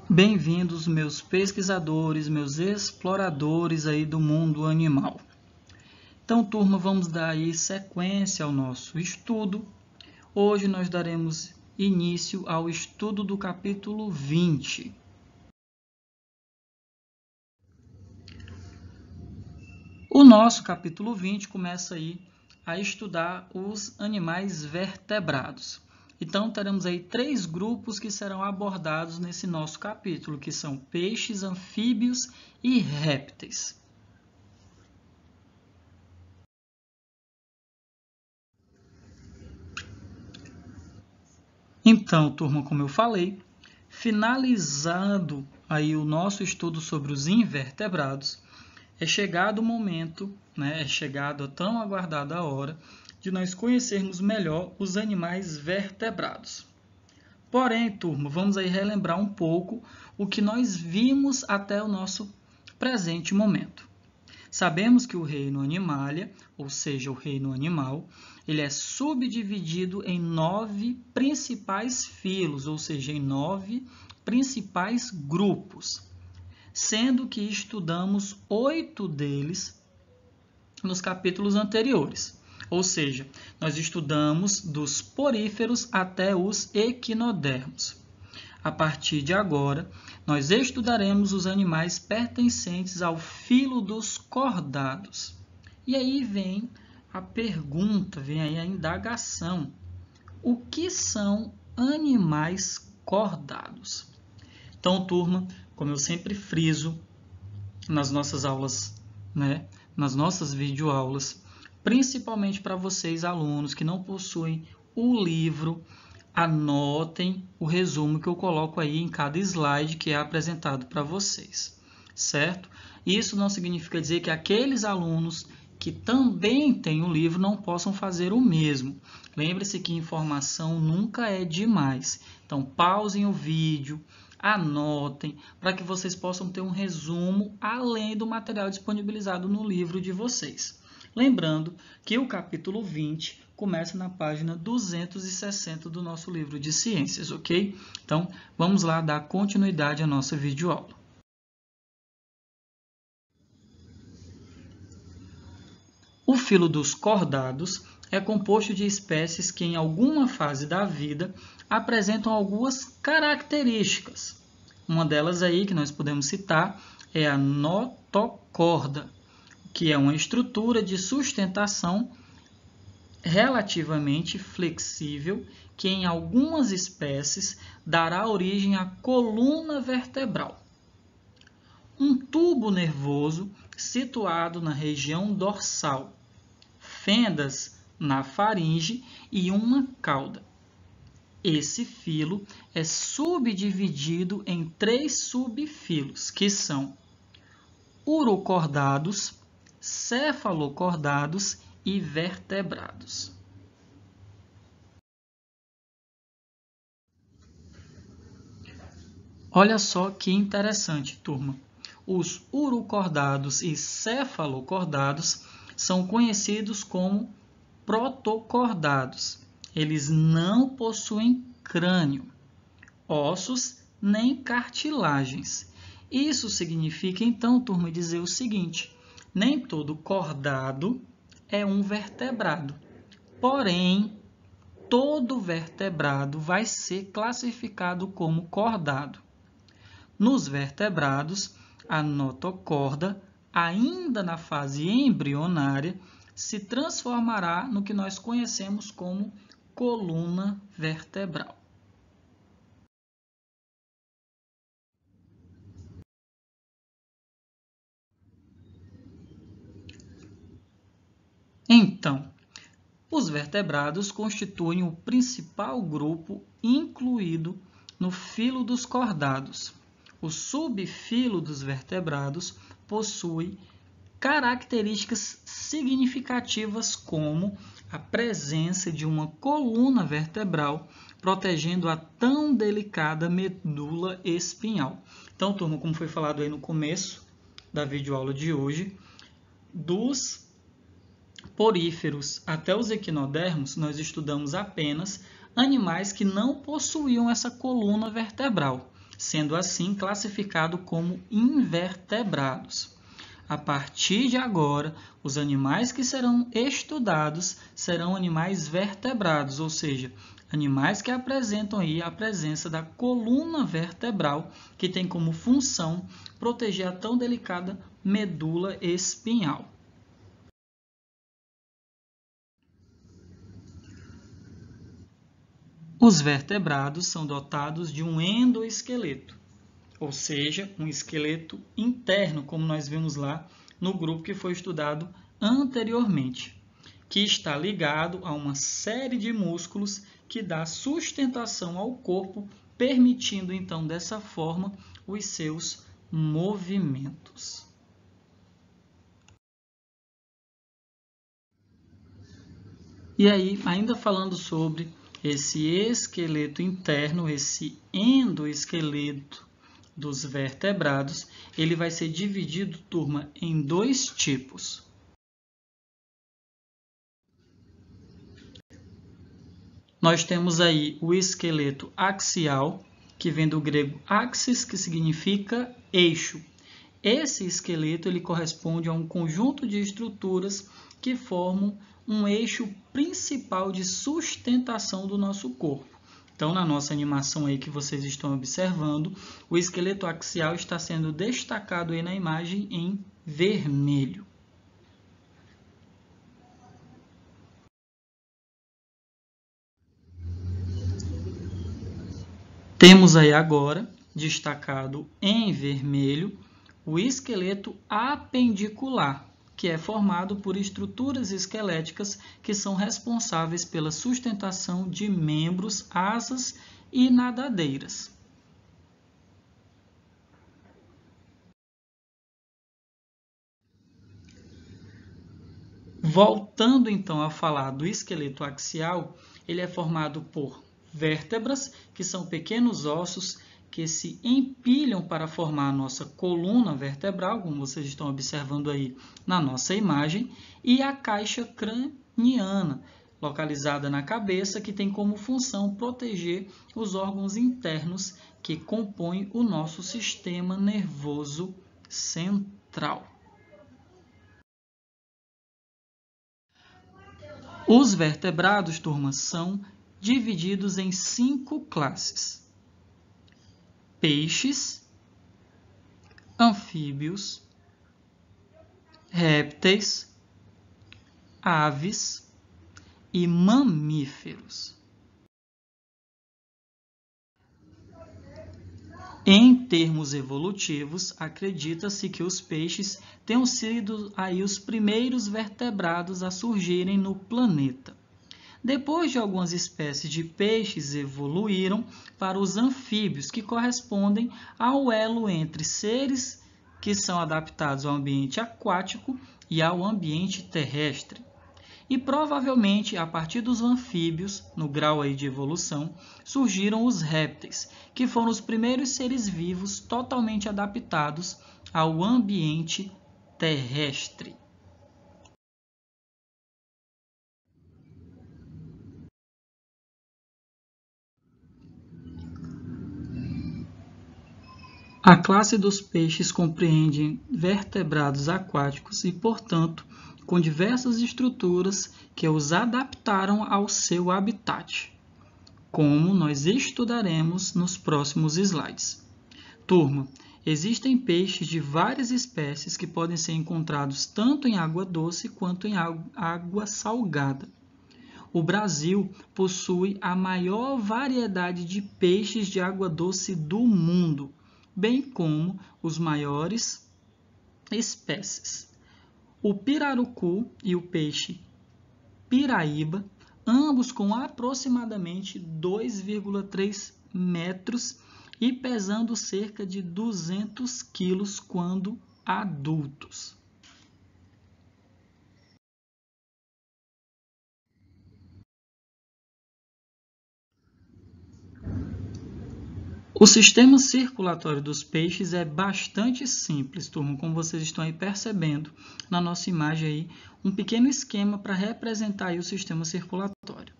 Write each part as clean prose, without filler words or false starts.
Bem-vindos, meus pesquisadores, meus exploradores aí do mundo animal. Então, turma, vamos dar aí sequência ao nosso estudo. Hoje nós daremos início ao estudo do capítulo 20. O nosso capítulo 20 começa aí a estudar os animais vertebrados. Então, teremos aí 3 grupos que serão abordados nesse nosso capítulo, que são peixes, anfíbios e répteis. Então, turma, como eu falei, finalizando aí o nosso estudo sobre os invertebrados, é chegado o momento, é chegado a tão aguardada hora, de nós conhecermos melhor os animais vertebrados. Porém, turma, vamos aí relembrar um pouco o que nós vimos até o nosso presente momento. Sabemos que o reino Animalia, ou seja, o reino animal, ele é subdividido em 9 principais filos, ou seja, em 9 principais grupos, sendo que estudamos 8 deles nos capítulos anteriores. Ou seja, nós estudamos dos poríferos até os equinodermos. A partir de agora, nós estudaremos os animais pertencentes ao filo dos cordados. E aí vem a pergunta, vem aí a indagação. O que são animais cordados? Então, turma, como eu sempre friso nas nossas aulas, nas nossas videoaulas, principalmente para vocês, alunos que não possuem o livro, anotem o resumo que eu coloco aí em cada slide que é apresentado para vocês, certo? Isso não significa dizer que aqueles alunos que também têm o livro não possam fazer o mesmo. Lembre-se que informação nunca é demais. Então, pausem o vídeo, anotem, para que vocês possam ter um resumo além do material disponibilizado no livro de vocês. Lembrando que o capítulo 20 começa na página 260 do nosso livro de ciências, ok? Então, vamos lá dar continuidade à nossa videoaula. O filo dos cordados é composto de espécies que, em alguma fase da vida, apresentam algumas características. Uma delas aí que nós podemos citar é a notocorda, que é uma estrutura de sustentação relativamente flexível que em algumas espécies dará origem à coluna vertebral. Um tubo nervoso situado na região dorsal, fendas na faringe e uma cauda. Esse filo é subdividido em 3 subfilos, que são urocordados, cefalocordados e vertebrados. Olha só que interessante, turma. Os urocordados e cefalocordados são conhecidos como protocordados. Eles não possuem crânio, ossos nem cartilagens. Isso significa, então, turma, dizer o seguinte: nem todo cordado é um vertebrado. Porém, todo vertebrado vai ser classificado como cordado. Nos vertebrados, a notocorda, ainda na fase embrionária, se transformará no que nós conhecemos como coluna vertebral. Então, os vertebrados constituem o principal grupo incluído no filo dos cordados. O subfilo dos vertebrados possui características significativas como a presença de uma coluna vertebral protegendo a tão delicada medula espinhal. Então, turma, como foi falado aí no começo da videoaula de hoje, dos poríferos até os equinodermos, nós estudamos apenas animais que não possuíam essa coluna vertebral. sendo assim classificado como invertebrados. A partir de agora, os animais que serão estudados serão animais vertebrados, ou seja, animais que apresentam aí a presença da coluna vertebral, que tem como função proteger a tão delicada medula espinhal. Os vertebrados são dotados de um endoesqueleto, ou seja, um esqueleto interno, como nós vimos lá no grupo que foi estudado anteriormente, que está ligado a uma série de músculos que dá sustentação ao corpo, permitindo então dessa forma os seus movimentos. E aí, ainda falando sobre esse esqueleto interno, esse endoesqueleto dos vertebrados, ele vai ser dividido, turma, em dois tipos. Nós temos aí o esqueleto axial, que vem do grego axis, que significa eixo. Esse esqueleto ele corresponde a um conjunto de estruturas que formam um eixo principal de sustentação do nosso corpo. Então, na nossa animação aí que vocês estão observando, o esqueleto axial está sendo destacado aí na imagem em vermelho. Temos aí agora, destacado em vermelho, o esqueleto apendicular, que é formado por estruturas esqueléticas que são responsáveis pela sustentação de membros, asas e nadadeiras. Voltando então a falar do esqueleto axial, ele é formado por vértebras, que são pequenos ossos que se empilham para formar a nossa coluna vertebral, como vocês estão observando aí na nossa imagem, e a caixa craniana, localizada na cabeça, que tem como função proteger os órgãos internos que compõem o nosso sistema nervoso central. Os vertebrados, turma, são divididos em 5 classes: peixes, anfíbios, répteis, aves e mamíferos. Em termos evolutivos, acredita-se que os peixes tenham sido aí os primeiros vertebrados a surgirem no planeta. Depois de algumas espécies de peixes evoluíram para os anfíbios, que correspondem ao elo entre seres que são adaptados ao ambiente aquático e ao ambiente terrestre. E provavelmente, a partir dos anfíbios, no grau aí de evolução, surgiram os répteis, que foram os primeiros seres vivos totalmente adaptados ao ambiente terrestre. A classe dos peixes compreende vertebrados aquáticos e, portanto, com diversas estruturas que os adaptaram ao seu habitat, como nós estudaremos nos próximos slides. Turma, existem peixes de várias espécies que podem ser encontrados tanto em água doce quanto em água salgada. O Brasil possui a maior variedade de peixes de água doce do mundo, bem como os maiores espécies. O pirarucu e o peixe piraíba, ambos com aproximadamente 2,3 metros e pesando cerca de 200 quilos quando adultos. O sistema circulatório dos peixes é bastante simples, turma, como vocês estão aí percebendo na nossa imagem aí, um pequeno esquema para representar aí o sistema circulatório.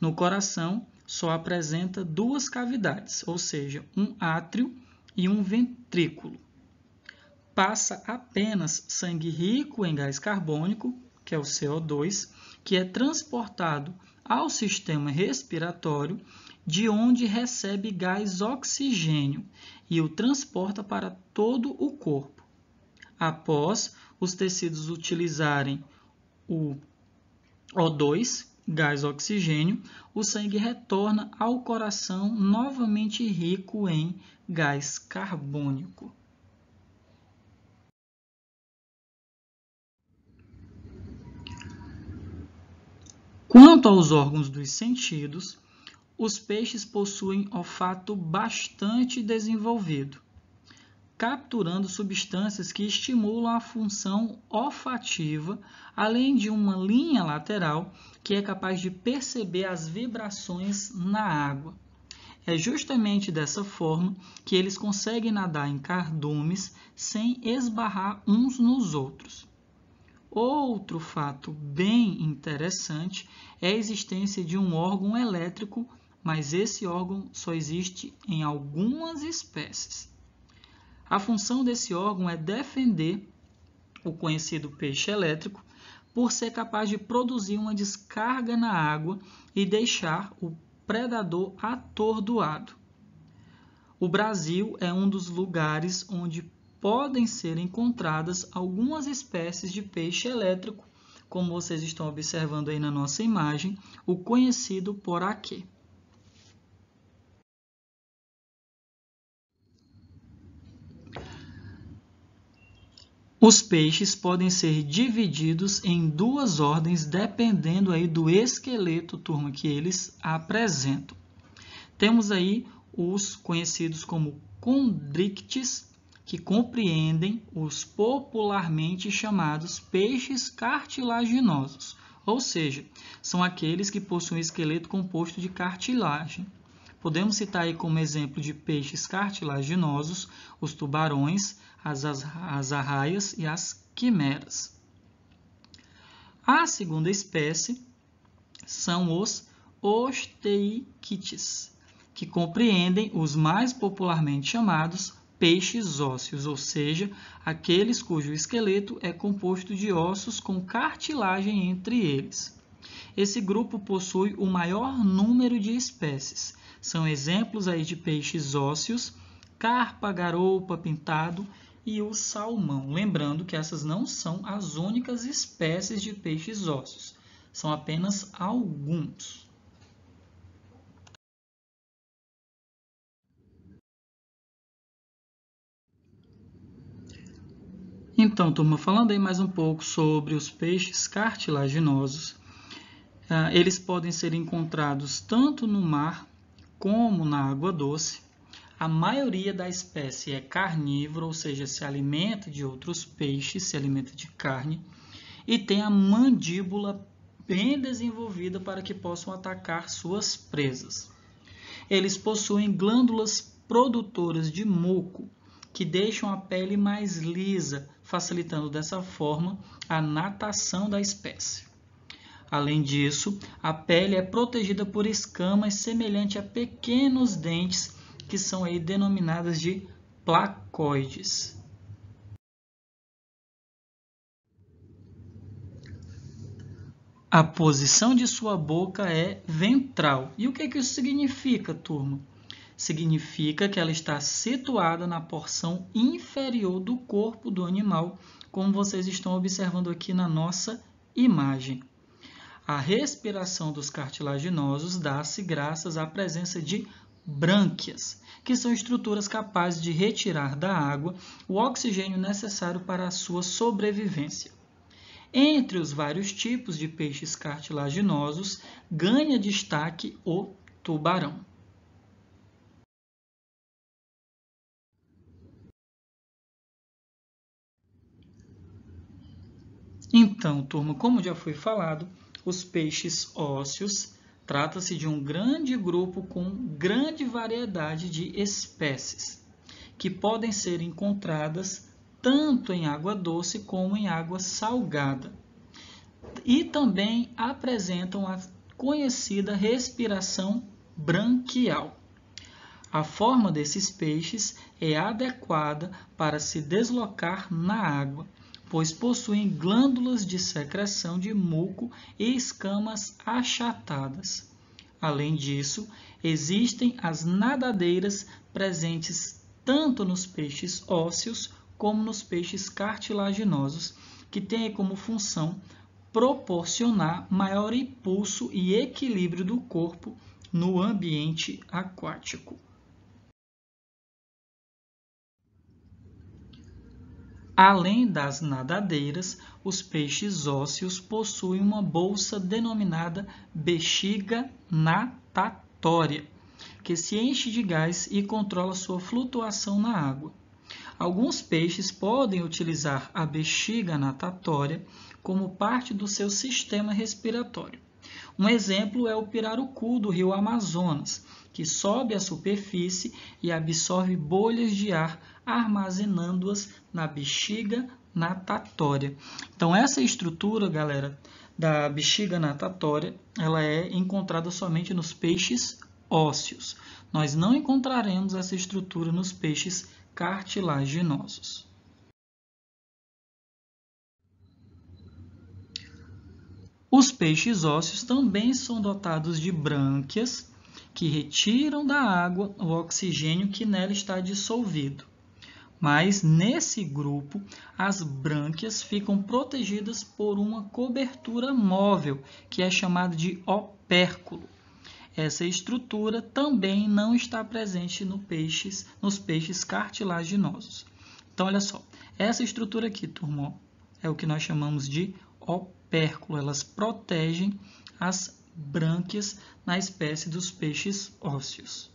No coração só apresenta duas cavidades, ou seja, um átrio e um ventrículo. Passa apenas sangue rico em gás carbônico, que é o CO2, que é transportado ao sistema respiratório, de onde recebe gás oxigênio e o transporta para todo o corpo. Após os tecidos utilizarem o O2, gás oxigênio, o sangue retorna ao coração novamente rico em gás carbônico. Quanto aos órgãos dos sentidos, os peixes possuem olfato bastante desenvolvido, capturando substâncias que estimulam a função olfativa, além de uma linha lateral que é capaz de perceber as vibrações na água. É justamente dessa forma que eles conseguem nadar em cardumes sem esbarrar uns nos outros. Outro fato bem interessante é a existência de um órgão elétrico, mas esse órgão só existe em algumas espécies. A função desse órgão é defender o conhecido peixe elétrico por ser capaz de produzir uma descarga na água e deixar o predador atordoado. O Brasil é um dos lugares onde podem ser encontradas algumas espécies de peixe elétrico, como vocês estão observando aí na nossa imagem, o conhecido poraquê. Os peixes podem ser divididos em duas ordens, dependendo aí do esqueleto, turma, que eles apresentam. Temos aí os conhecidos como condrictes, que compreendem os popularmente chamados peixes cartilaginosos, ou seja, são aqueles que possuem esqueleto composto de cartilagem. Podemos citar aí como exemplo de peixes cartilaginosos os tubarões, as arraias e as quimeras. A segunda espécie são os osteiquites, que compreendem os mais popularmente chamados peixes ósseos, ou seja, aqueles cujo esqueleto é composto de ossos com cartilagem entre eles. Esse grupo possui o maior número de espécies. São exemplos aí de peixes ósseos, carpa, garoupa, pintado e o salmão. Lembrando que essas não são as únicas espécies de peixes ósseos, são apenas alguns. Então, turma, falando aí mais um pouco sobre os peixes cartilaginosos, eles podem ser encontrados tanto no mar como na água doce. A maioria da espécie é carnívora, ou seja, se alimenta de outros peixes, se alimenta de carne, e tem a mandíbula bem desenvolvida para que possam atacar suas presas. Eles possuem glândulas produtoras de muco, que deixam a pele mais lisa, facilitando dessa forma a natação da espécie. Além disso, a pele é protegida por escamas semelhantes a pequenos dentes, que são aí denominadas de placoides. A posição de sua boca é ventral. E o que isso significa, turma? Significa que ela está situada na porção inferior do corpo do animal, como vocês estão observando aqui na nossa imagem. A respiração dos cartilaginosos dá-se graças à presença de brânquias, que são estruturas capazes de retirar da água o oxigênio necessário para a sua sobrevivência. Entre os vários tipos de peixes cartilaginosos, ganha destaque o tubarão. Então, turma, como já foi falado, os peixes ósseos trata-se de um grande grupo com grande variedade de espécies, que podem ser encontradas tanto em água doce como em água salgada. E também apresentam a conhecida respiração branquial. A forma desses peixes é adequada para se deslocar na água, pois possuem glândulas de secreção de muco e escamas achatadas. Além disso, existem as nadadeiras presentes tanto nos peixes ósseos como nos peixes cartilaginosos, que têm como função proporcionar maior impulso e equilíbrio do corpo no ambiente aquático. Além das nadadeiras, os peixes ósseos possuem uma bolsa denominada bexiga natatória, que se enche de gás e controla sua flutuação na água. Alguns peixes podem utilizar a bexiga natatória como parte do seu sistema respiratório. Um exemplo é o pirarucu do rio Amazonas, que sobe à superfície e absorve bolhas de ar, armazenando-as na bexiga natatória. Então, essa estrutura, galera, da bexiga natatória, ela é encontrada somente nos peixes ósseos. Nós não encontraremos essa estrutura nos peixes cartilaginosos. Os peixes ósseos também são dotados de brânquias, que retiram da água o oxigênio que nela está dissolvido. Mas, nesse grupo, as brânquias ficam protegidas por uma cobertura móvel, que é chamada de opérculo. Essa estrutura também não está presente nos peixes cartilaginosos. Então, olha só, essa estrutura aqui, turma, é o que nós chamamos de opérculo. Elas protegem as brânquias na espécie dos peixes ósseos.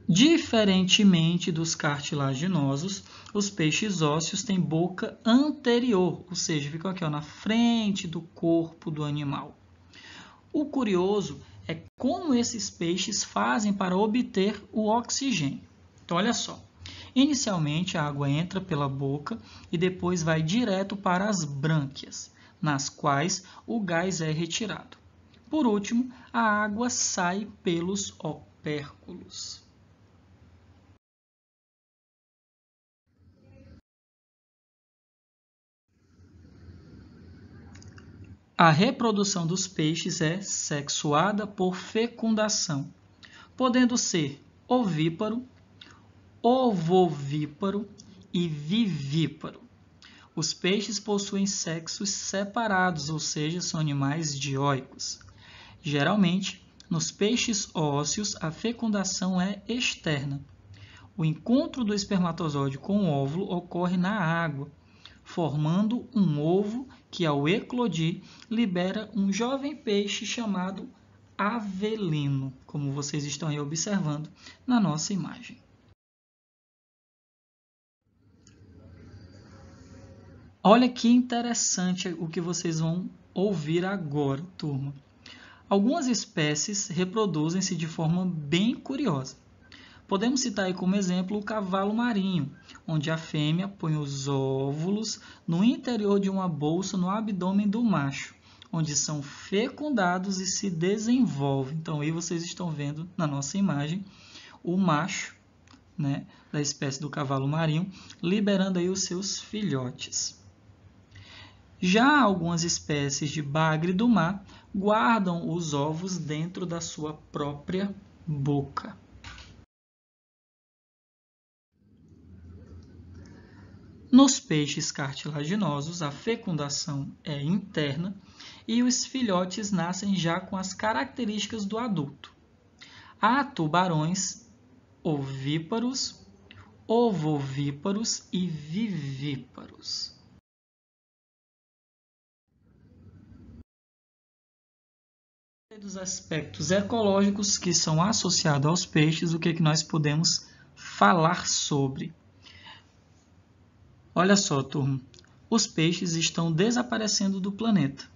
Diferentemente dos cartilaginosos, os peixes ósseos têm boca anterior, ou seja, ficam aqui na frente do corpo do animal. O curioso é como esses peixes fazem para obter o oxigênio. Então, olha só. Inicialmente, a água entra pela boca e depois vai direto para as brânquias, nas quais o gás é retirado. Por último, a água sai pelos opérculos. A reprodução dos peixes é sexuada por fecundação, podendo ser ovíparo, ovovíparo e vivíparo. Os peixes possuem sexos separados, ou seja, são animais dioicos. Geralmente, nos peixes ósseos, a fecundação é externa. O encontro do espermatozoide com o óvulo ocorre na água, formando um ovo que, ao eclodir, libera um jovem peixe chamado avelino, como vocês estão aí observando na nossa imagem. Olha que interessante o que vocês vão ouvir agora, turma. Algumas espécies reproduzem-se de forma bem curiosa. Podemos citar aí como exemplo o cavalo marinho, onde a fêmea põe os óvulos no interior de uma bolsa no abdômen do macho, onde são fecundados e se desenvolvem. Então, aí vocês estão vendo na nossa imagem o macho, né, da espécie do cavalo marinho, liberando aí os seus filhotes. Já algumas espécies de bagre do mar guardam os ovos dentro da sua própria boca. Nos peixes cartilaginosos, a fecundação é interna e os filhotes nascem já com as características do adulto. Há tubarões ovíparos, ovovíparos e vivíparos. Dos aspectos ecológicos que são associados aos peixes, o que nós podemos falar sobre? Olha só, turma, os peixes estão desaparecendo do planeta.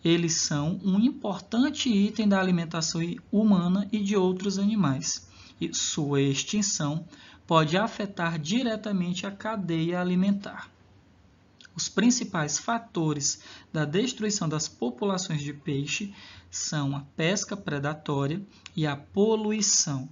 Eles são um importante item da alimentação humana e de outros animais. E sua extinção pode afetar diretamente a cadeia alimentar. Os principais fatores da destruição das populações de peixe são a pesca predatória e a poluição.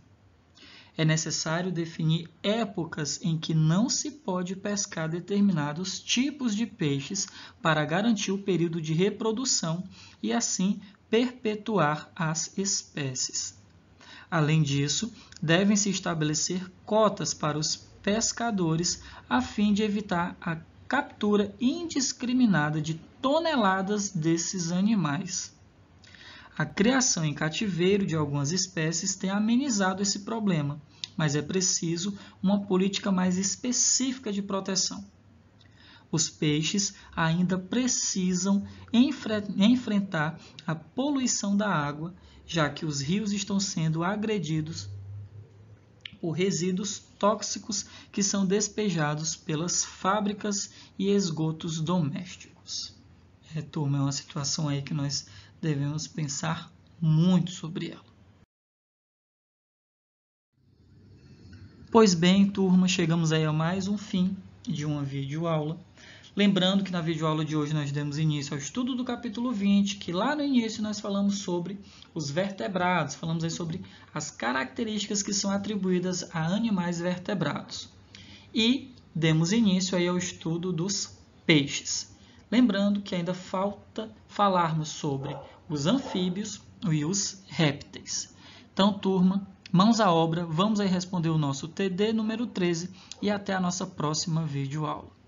É necessário definir épocas em que não se pode pescar determinados tipos de peixes para garantir o período de reprodução e, assim, perpetuar as espécies. Além disso, devem-se estabelecer cotas para os pescadores a fim de evitar a captura indiscriminada de toneladas desses animais. A criação em cativeiro de algumas espécies tem amenizado esse problema, mas é preciso uma política mais específica de proteção. Os peixes ainda precisam enfrentar a poluição da água, já que os rios estão sendo agredidos por resíduos tóxicos que são despejados pelas fábricas e esgotos domésticos. Turma, é uma situação aí que nós devemos pensar muito sobre ela. Pois bem, turma, chegamos aí a mais um fim de uma videoaula. Lembrando que na videoaula de hoje nós demos início ao estudo do capítulo 20, que lá no início nós falamos sobre os vertebrados, falamos aí sobre as características que são atribuídas a animais vertebrados. E demos início aí ao estudo dos peixes. Lembrando que ainda falta falarmos sobre os anfíbios e os répteis. Então, turma, mãos à obra, vamos aí responder o nosso TD número 13 e até a nossa próxima videoaula.